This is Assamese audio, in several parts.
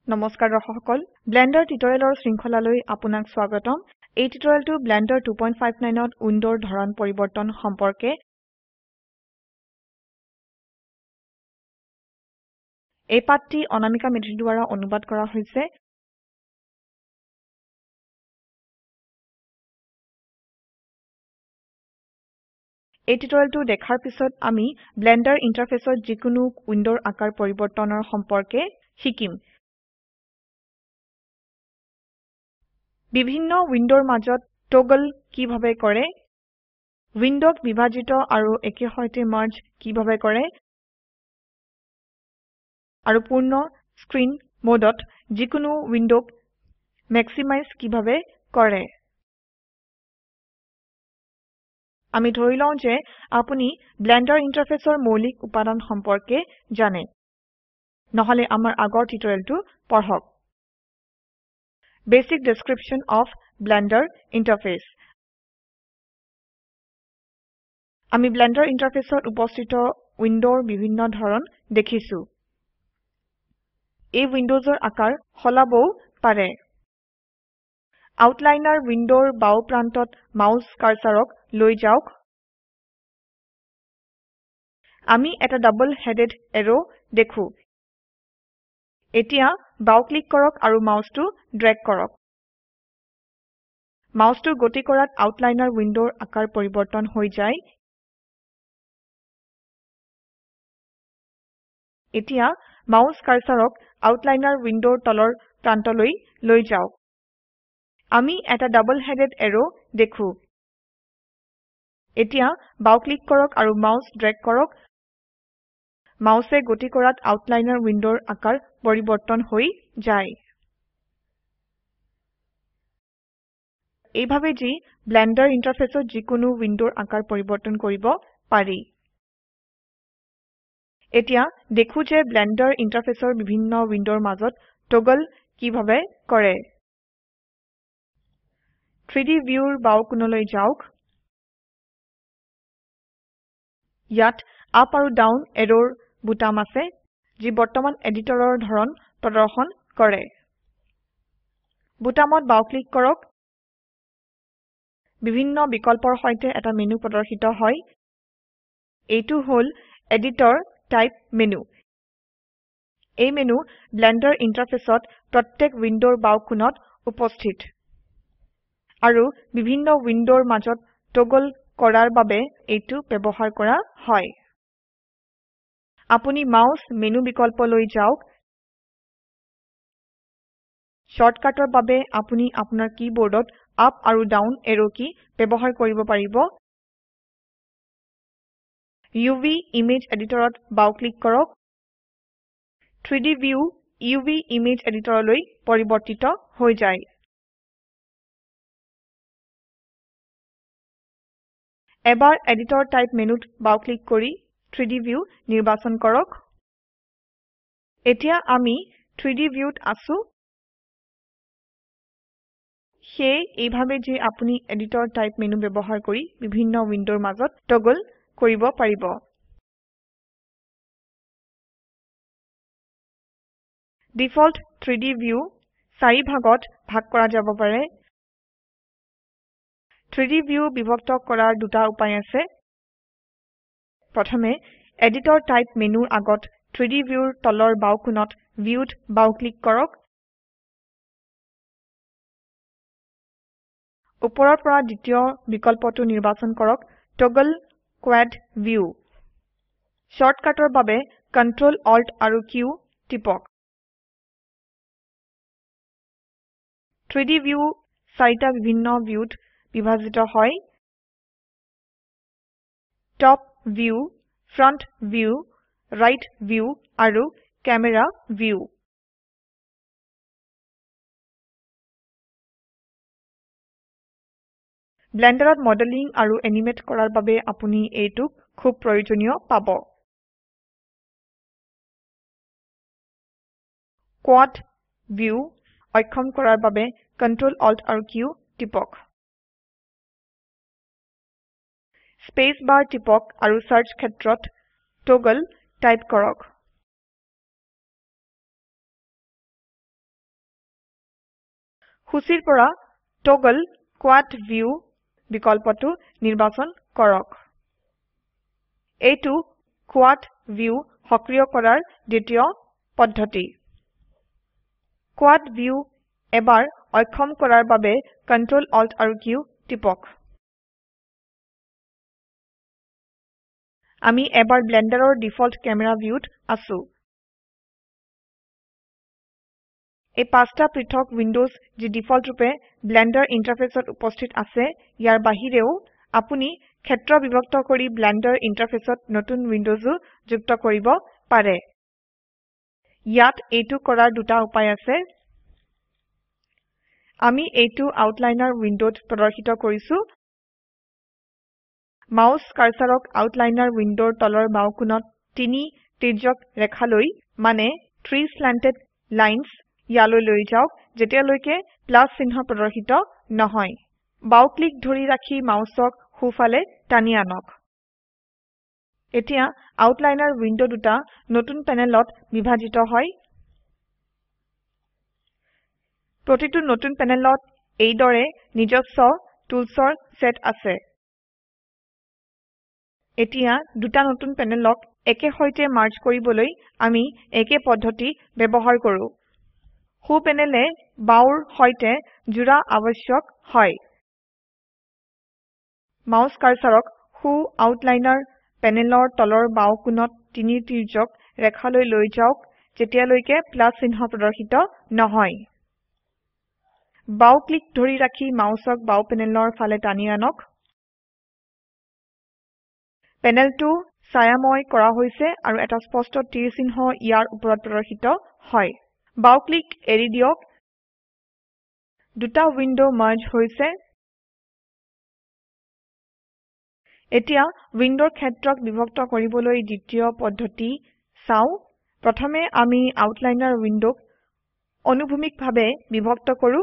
নমস্কাৰ দৰ্শক সকল ব্লেন্ডাৰ টিউটৰিয়েলৰ শৃংখলালৈ আপোনাক স্বাগতম এই টিউটৰিয়েলটো ব্লেন্ডাৰ 259 ত উইন্ডোৰ ধৰণ পৰিবৰ্তন সম্পৰ্কে এই পাঠটি অনামিকা মেধিৰ দ্বাৰা অনুবাদ কৰা হৈছে এই টিউটৰিয়েলটো দেখাৰ পিছত আমি ব্লেন্ডাৰ ইন্টাৰফেসত যিকোনো উইন্ডোৰ আকাৰ পৰিবৰ্তনৰ সম্পৰ্কে শিকিম বিভিন্ন উইন্ডোৰ মাজত টগল কিভাবে কৰে উইন্ডোক বিভাজিত আৰু একে সৈতে মাৰ্জ কিভাবে কৰে আৰু পূৰ্ণ স্ক্ৰীন মোডত যিকোনো উইন্ডোক মেক্সিমাইজ কিভাবে কৰে আমি ধৰি লওঁ যে আপুনি ব্লেন্ডাৰ ইন্টাৰফেসৰ মৌলিক উপাদান সম্পৰ্কে জানে নহলে আমাৰ আগৰ টিউটৰিয়েলটো পঢ়ক Basic description of Blender interface আমি ব্লেন্ডাৰ ইন্টাৰফেসত উপস্থিত উইন্ডোৰ বিভিন্ন ধৰণ দেখিছো এই উইন্ডোজৰ আকাৰ সলাবও পাৰে আউটলাইনাৰ উইন্ডোৰ বাও প্ৰান্তত মাউস কাৰ্সাৰক লৈ যাওক আমি এটা ডাবল হেডেড এৰো দেখো এতিয়া বাও ক্লিক কৰক আৰু মাউসটো ড্ৰেগ কৰক মাউসটো গতি কৰাত আউটলাইনাৰ উইন্ডোৰ আকাৰ পৰিবৰ্তন হৈ যায় এতিয়া মাউস কাৰ্সাৰক আউটলাইনাৰ উইন্ডোৰ তলৰ প্ৰান্তলৈ লৈ যাওক আমি এটা ডাবল হেডেড এৰো দেখো এতিয়া বাও ক্লিক কৰক আৰু মাউস ড্ৰেগ কৰক মাউসে গতি কৰাত আউটলাইনাৰ উইন্ডোৰ আকাৰ পৰিবৰ্তন হৈ যায় এইভাবে যি ব্লেন্ডাৰ ইন্টাৰফেসত যিকোনো উইন্ডোৰ আকাৰ পৰিবৰ্তন কৰিব পাৰি এতিয়া দেখো যে ব্লেন্ডাৰ ইন্টাৰফেসৰ বিভিন্ন উইন্ডোৰ মাজত টগল কিভাবে কৰে 3D ভিউৰ বাও কোণলৈ যাওক ইয়াত আপ আৰু ডাউন এৰোৰ বুটাম আছে যি বৰ্তমান এডিটৰৰ ধৰণ প্ৰদৰ্শন কৰে বুটামত বাও ক্লিক কৰক বিভিন্ন বিকল্পৰ সৈতে এটা মেনু প্ৰদৰ্শিত হয় এইটো হল এডিটৰ টাইপ মেনু এই মেনু ব্লেন্ডাৰ ইন্টাৰফেসত প্ৰত্যেক উইন্ডোৰ বাও কোণত উপস্থিত আৰু বিভিন্ন উইন্ডোৰ মাজত টগল কৰাৰ বাবে এইটো ব্যৱহাৰ কৰা হয় আপুনি মাউস মেনু বিকল্পলৈ যাওক শৰ্টকাটৰ বাবে আপুনি আপোনাৰ কীবোৰ্ডত আপ আৰু ডাউন এৰো কি ব্যৱহাৰ কৰিব পাৰিব UV ইমেজ এডিটৰত বাও ক্লিক কৰক 3D ভিউ UV ইমেজ এডিটৰলৈ পৰিবৰ্তিত হৈ যায় এবাৰ এডিটৰ টাইপ মেনুত বাও ক্লিক কৰি 3D ভিউ নিৰ্বাচন কৰক এতিয়া আমি 3D ভিউত আছো এইভাবে যে আপুনি এডিটৰ টাইপ মেনু ব্যৱহাৰ কৰি বিভিন্ন উইন্ডোৰ মাজত টগল কৰিব পাৰিব ডিফল্ট 3D ভিউ 4 ভাগত ভাগ কৰা যাব পাৰে 3D ভিউ বিভক্ত কৰাৰ দুটা উপায় আছে প্ৰথমে এডিটৰ টাইপ মেনুৰ আগত 3D ভিউৰ তলৰ বাও কোণত ভিউত বাও ক্লিক কৰক ওপৰৰ পৰা দ্বিতীয় বিকল্পটো নিৰ্বাচন কৰক টগল কোৱাড ভিউ শৰ্টকাটৰ বাবে Ctrl Alt আৰু Q টিপক 3D ভিউ 4টা বিভিন্ন ভিউত বিভাজিত হয় top view front view right view আৰু ক্যামেৰা ভিউ ব্লেন্ডাৰত মডেলিং আৰু এনিমেট কৰাৰ বাবে আপুনি এইটোক খুব প্ৰয়োজনীয় পাব কোয়াড ভিউ অক্ষম কৰাৰ বাবে Ctrl Alt আৰু Q টিপক স্পেস বাৰ টিপক আৰু সাৰ্চ ক্ষেত্ৰত টগল টাইপ কৰক সূচীৰ পৰা টগল কোয়াড ভিউ বিকল্পটো নিৰ্বাচন কৰক এইটো কোয়াড ভিউ সক্ৰিয় কৰাৰ দ্বিতীয় পদ্ধতি কোয়াড ভিউ এবাৰ অক্ষম কৰাৰ বাবে Ctrl Alt আৰু Q টিপক আমি এবাৰ ব্লেন্ডাৰৰ ডিফল্ট ক্যামেৰা ভিউত আছো এই পাঁচটা পৃথক উইন্ডোজ যি ডিফল্ট ৰূপে ব্লেন্ডাৰ ইন্টাৰফেসত উপস্থিত আছে ইয়াৰ বাহিৰেও আপুনি ক্ষেত্ৰ বিভক্ত কৰি ব্লেন্ডাৰ ইন্টাৰফেসত নতুন উইন্ডোজও যুক্ত কৰিব পাৰে ইয়াত এইটো কৰাৰ দুটা উপায় আছে আমি এইটো আউটলাইনাৰ উইন্ডোত প্ৰদৰ্শিত কৰিছো মাউস কাৰ্সাৰক আউটলাইনাৰ উইন্ডোৰ তলৰ বাও কোণত 3 তিৰ্যক ৰেখালৈ মানে 3 slanted lines ইয়ালৈ লৈ যাওক যেতিয়ালৈকে প্লাস চিহ্ন প্ৰদৰ্শিত নহয় বাও ক্লিক ধৰি ৰাখি মাউসক সোঁফালে টানি আনক এতিয়া আউটলাইনাৰ উইন্ডো দুটা নতুন প্যানেলত বিভাজিত হয় প্ৰতিটো নতুন প্যানেলত এইদৰে নিজস্ব টুলছৰ সেট আছে এতিয়া দুটা নতুন প্যানেলক একে হৈতে মাৰ্জ কৰিবলৈ আমি একে পদ্ধতি ব্যৱহাৰ কৰো হু প্যানেলে বাওৰ হৈতে জোড়া আৱশ্যক হয় মাউস কাৰ্সাৰক হু আউটলাইনাৰ প্যানেলৰ তলৰ বাও কোণত 3 তিৰ্যক ৰেখালৈ লৈ যাওক যেতিয়ালৈকে প্লাস চিহ্ন প্ৰদৰ্শিত নহয় বাও ক্লিক ধৰি ৰাখি মাউসক বাও প্যানেলৰ ফালে টানি আনক প্যানেলটো ছায়াময় কৰা হৈছে আৰু এটা স্পষ্ট তীৰ চিহ্ন ইয়াৰ ওপৰত প্ৰদৰ্শিত হয় বাও ক্লিক এৰি দিয়ক দুটা উইন্ডো মাৰ্জ হৈছে এতিয়া উইন্ডোৰ ক্ষেত্ৰক বিভক্ত কৰিবলৈ দ্বিতীয় পদ্ধতি চাও প্ৰথমে আমি আউটলাইনাৰ উইন্ডোক অনুভূমিকভাৱে বিভক্ত কৰো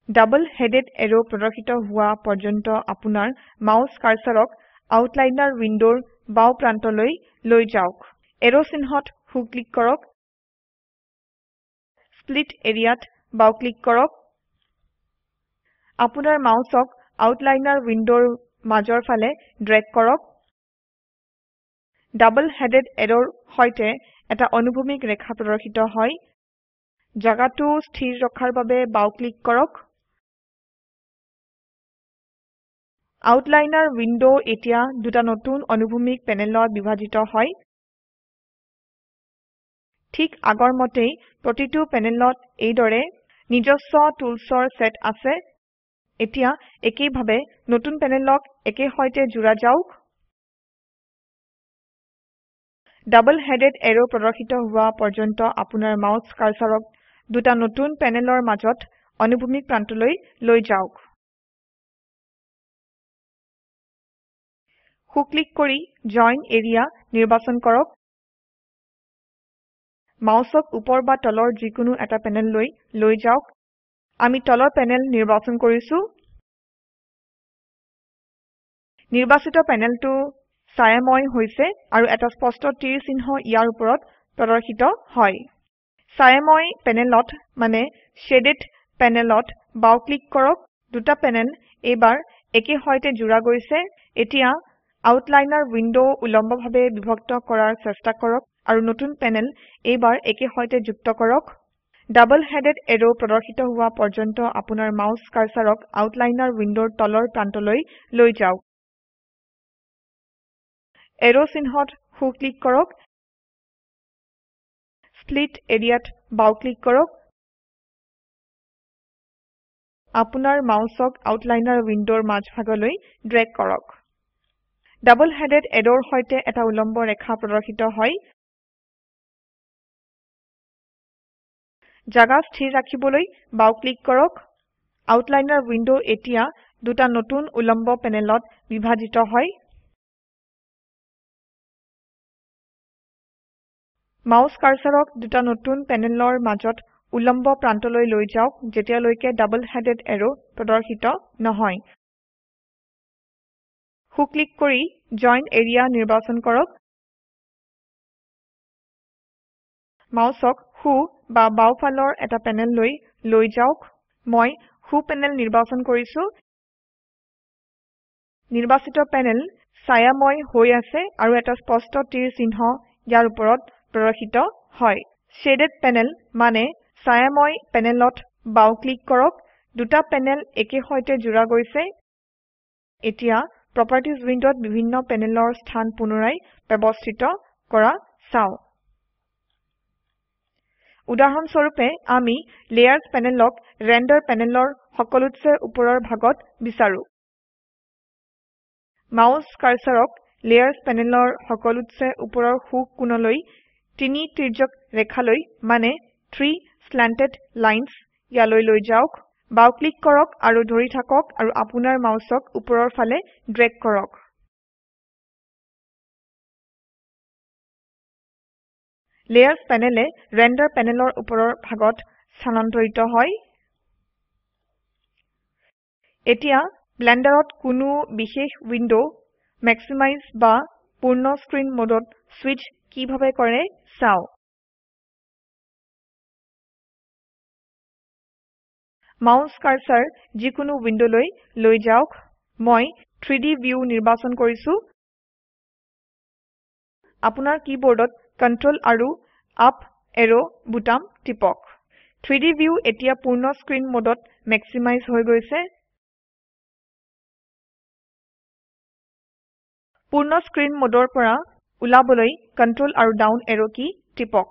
ডাবল হেডেড এৰো প্ৰদৰ্শিত হোৱা পৰ্যন্ত আপোনাৰ মাউস কাৰ্সাৰক আউটলাইনাৰ উইন্ডোৰ বাও প্ৰান্তলৈ লৈ যাওক এৰো চিহ্নত হু ক্লিক কৰক স্প্লিট এৰিয়াত বাও ক্লিক কৰক আপোনাৰ মাউসক আউটলাইনাৰ উইন্ডোৰ মাজৰ ফালে ড্ৰেগ কৰক ডাবল হেডেড এৰোৰ হৈতে এটা অনুভূমিক ৰেখা প্ৰদৰ্শিত হয় জাগাটো স্থিৰ ৰখাৰ বাবে বাও ক্লিক কৰক আউটলাইনাৰ উইন্ডো এতিয়া দুটা নতুন অনুভূমিক প্যানেলত বিভাজিত হয় ঠিক আগৰ মতেই প্ৰতিটো প্যানেলত এইদৰে নিজস্ব টুলছৰ সেট আছে এতিয়া একেইভাবে নতুন প্যানেলক একে হৈতে জোড়া যাওক ডাবল হেডেড এৰো প্ৰদৰ্শিত হোৱা পৰ্যন্ত আপোনাৰ মাউস কাৰ্সাৰক দুটা নতুন প্যানেলৰ মাজত অনুভূমিক প্ৰান্তলৈ লৈ যাওক হু ক্লিক কৰি জইন এৰিয়া নিৰ্বাচন কৰক মাউসক উপৰ বা তলৰ যিকোনো এটা প্যানেললৈ লৈ যাওক আমি তলৰ প্যানেল নিৰ্বাচন কৰিছো নিৰ্বাচিত প্যানেলটো ছায়াময় হৈছে আৰু এটা স্পষ্ট তীৰ চিহ্ন ইয়াৰ ওপৰত প্ৰদৰ্শিত হয় ছায়াময় প্যানেলত মানে শেডেড প্যানেলত বাও ক্লিক কৰক দুটা প্যানেল এবাৰ একে হৈতে জোড়া গৈছে এতিয়া আউটলাইনাৰ উইন্ডো উলম্বভাৱে বিভক্ত কৰাৰ চেষ্টা কৰক আৰু নতুন প্যানেল এইবাৰ একে হৈতে যুক্ত কৰক ডাবল হেডেড এৰো প্ৰদৰ্শিত হোৱা পৰ্যন্ত আপোনাৰ মাউস কাৰ্সাৰক আউটলাইনাৰ উইন্ডোৰ তলৰ প্ৰান্তলৈ লৈ যাওক এৰো চিহ্নত হু ক্লিক কৰক স্প্লিট এৰিয়াত বাও ক্লিক কৰক আপোনাৰ মাউসক আউটলাইনাৰ উইন্ডোৰ মাজভাগলৈ ড্ৰেগ কৰক ডাবল হেডেড এৰোৰ হৈতে এটা উলম্ব ৰেখা প্ৰদৰ্শিত হয় জাগা স্থিৰ ৰাখিবলৈ বাও ক্লিক কৰক আউটলাইনাৰ উইন্ডো এতিয়া দুটা নতুন উলম্ব প্যানেলত বিভাজিত হয় মাউস কাৰ্সাৰক দুটা নতুন প্যানেলৰ মাজত উলম্ব প্ৰান্তলৈ লৈ যাওক যেতিয়ালৈকে ডাবল হেডেড এৰো প্ৰদৰ্শিত নহয় হু ক্লিক কৰি জইন এৰিয়া নিৰ্বাচন কৰক মাউসক হু বা বাওফালৰ এটা প্যানেললৈ লৈ যাওক মই হু প্যানেল নিৰ্বাচন কৰিছো নিৰ্বাচিত প্যানেল ছায়াময় হৈ আছে আৰু এটা স্পষ্ট তীৰ চিহ্ন ইয়াৰ ওপৰত প্ৰদৰ্শিত হয় শেডেড প্যানেল মানে ছায়াময় প্যানেলত বাও ক্লিক কৰক দুটা প্যানেল একে হৈতে জোড়া গৈছে এতিয়া প্ৰপাৰ্টিজ উইন্ডোত বিভিন্ন প্যানেলৰ স্থান পুনৰাই ব্যৱস্থিত কৰা চাও উদাহৰণ স্বৰূপে আমি লেয়াৰ্স প্যানেলক ৰেন্ডাৰ প্যানেলৰ সকলোতছে ওপৰৰ ভাগত বিচাৰো মাউস কাৰ্সাৰক লেয়াৰ্স প্যানেলৰ সকলোতছে ওপৰৰ সো কোণলৈ তিনি তিৰ্যক ৰেখালৈ মানে 3 slanted lines ইয়ালৈ লৈ যাওক বাও ক্লিক কৰক আৰু ধৰি থাকক আৰু আপোনাৰ মাউসক ওপৰৰ ফালে ড্ৰেগ কৰক লেয়াৰ্স প্যানেলে ৰেন্ডাৰ প্যানেলৰ ওপৰৰ ভাগত স্থানান্তৰিত হয় এতিয়া ব্লেন্ডাৰত কোনো বিশেষ উইন্ডো ম্যাক্সিমাইজ বা পূৰ্ণ স্ক্ৰীন মোডত সুইচ কিভাবে কৰে চাও মাউস কাৰ্সাৰ যিকোনো উইন্ডোলৈ লৈ যাওক মই 3D ভিউ নিৰ্বাচন কৰিছো আপোনাৰ কীবোৰ্ডত কন্ট্ৰোল আৰু আপ এৰো বুটাম টিপক 3D ভিউ এতিয়া পূৰ্ণ স্ক্ৰীন মোডত ম্যাক্সিমাইজ হৈ গৈছে পূৰ্ণ স্ক্ৰীন মোডৰ পৰা উলাবলৈ কন্ট্ৰোল আৰু ডাউন এৰো কি টিপক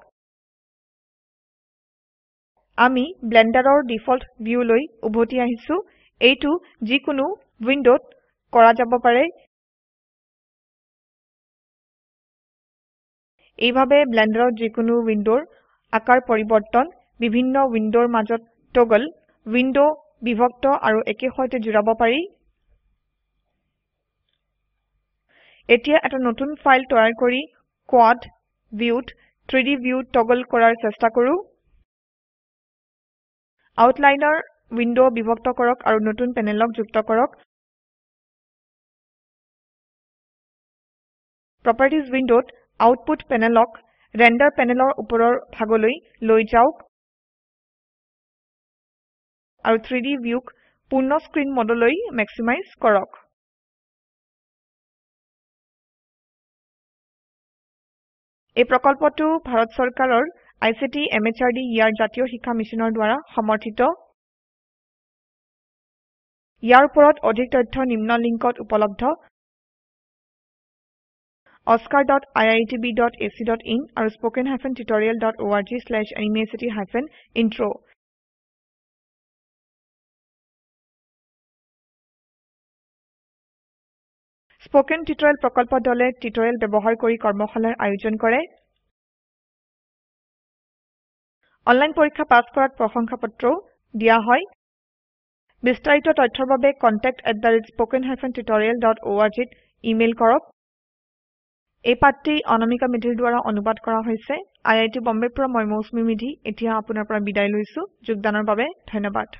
আমি ব্লেন্ডাৰৰ ডিফল্ট ভিউ লৈ উভতি আহিছো এইটো যিকোনো উইন্ডোত কৰা যাব পাৰে এইভাবে ব্লেন্ডাৰত যিকোনো উইন্ডোৰ আকাৰ পৰিবৰ্তন বিভিন্ন উইন্ডোৰ মাজত টগল উইন্ডো বিভক্ত আৰু একে হৈতে জুৰাব পাৰি এতিয়া এটা নতুন ফাইল তৈয়াৰ কৰি কোয়াড ভিউত 3D ভিউ টগল কৰাৰ চেষ্টা কৰো আউটলাইনাৰ উইন্ডো বিভক্ত কৰক আৰু নতুন প্যানেলক যুক্ত কৰক প্ৰপাৰ্টিজ উইন্ডোত আউটপুট প্যানেলক ৰেন্ডাৰ প্যানেলৰ ওপৰৰ ভাগলৈ লৈ যাওক আৰু 3D ভিউক পূৰ্ণ স্ক্ৰীন মোডলৈ ম্যাক্সিমাইজ কৰক এই প্ৰকল্পটো ভাৰত চৰকাৰৰ ICT MHRD ইয়াৰ জাতীয় শিক্ষা মিছনৰ দ্বাৰা সমৰ্থিত ইয়াৰ ওপৰত অধিক তথ্য নিম্ন লিংকত উপলব্ধ oscar.iitb.ac.in আৰু spoken-tutorial.org/nmeict-intro স্পোকেন টিউটোৰিয়েল প্ৰকল্প দলে টিউটোৰিয়েল ব্যৱহাৰ কৰি কৰ্মশালাৰ আয়োজন কৰে অনলাইন পৰীক্ষা পাস কৰাত প্ৰশংসাপত্ৰও দিয়া হয় বিস্তাৰিত তথ্যৰ বাবে contact@spoken-tutorial.org ত ইমেইল কৰক এই পাঠটি অনামিকা মেধিৰ দ্বাৰা অনুবাদ কৰা হৈছে আই আই টি বম্বেৰ পৰা মই মৌচুমী মেধি এতিয়া আপোনাৰ পৰা বিদায় লৈছো যোগদানৰ বাবে ধন্যবাদ